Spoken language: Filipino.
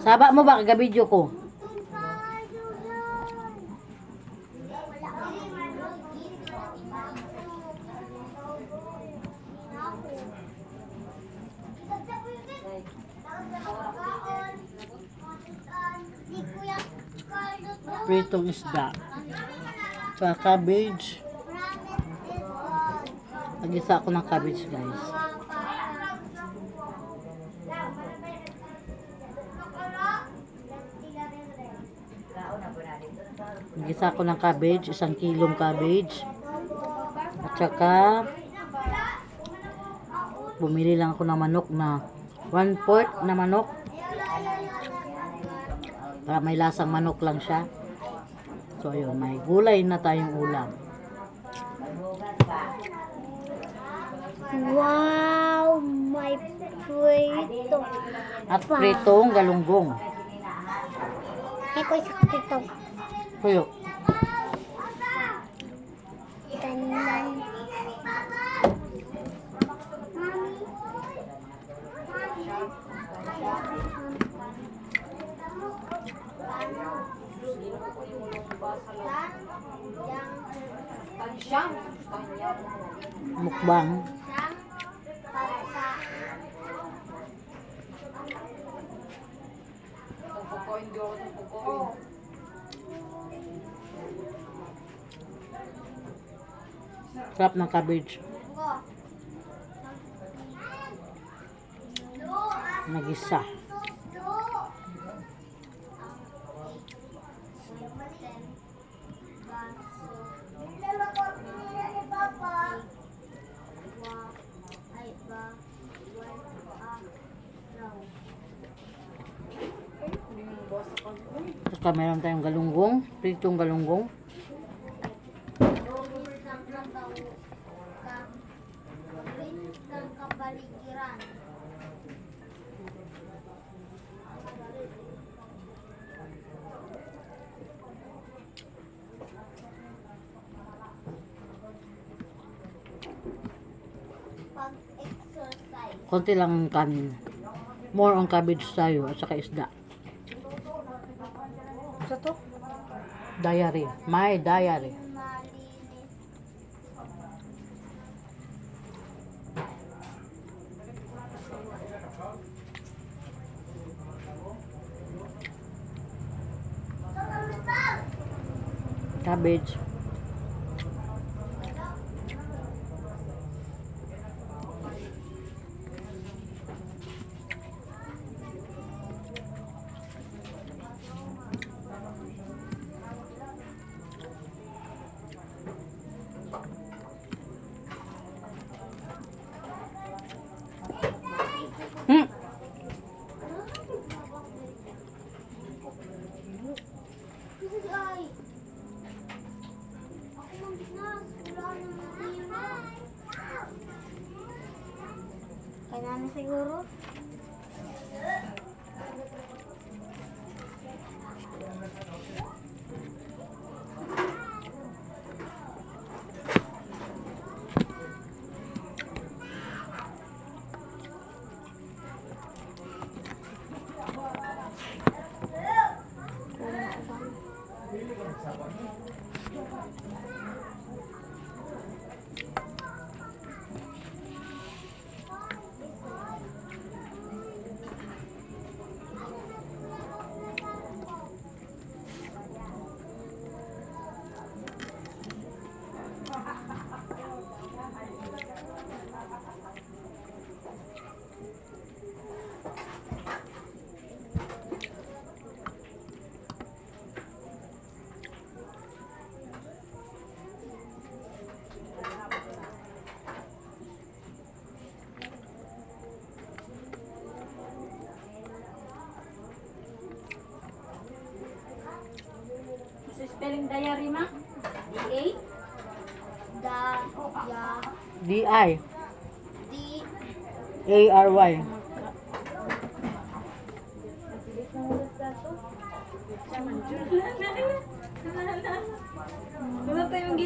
Saba mo ba kagabidyo ko? Pritong isda. Sa cabbage. Nag-isa ako ng cabbage, guys. Nag-isa ako ng cabbage, 1 kilong cabbage. At saka bumili lang ako ng manok na 1/4 na manok. Para may lasang manok lang siya. So ayun, may gulay na tayong ulam. Wow, my prito. At pritong galunggong. Ay, ko isa prito. Kuyo. Ganyan. Mukbang. Sarap ng cabbage. Nagisa. Saka meron tayong galunggong, pritong galunggong. Konti lang ang kanin. More on cabbage tayo at saka isda. Sa to? Diary. My diary. Cabbage. Kailangan siguro. Spelling diary ma? D-A? D-I. D. A-R-Y. Wala tayong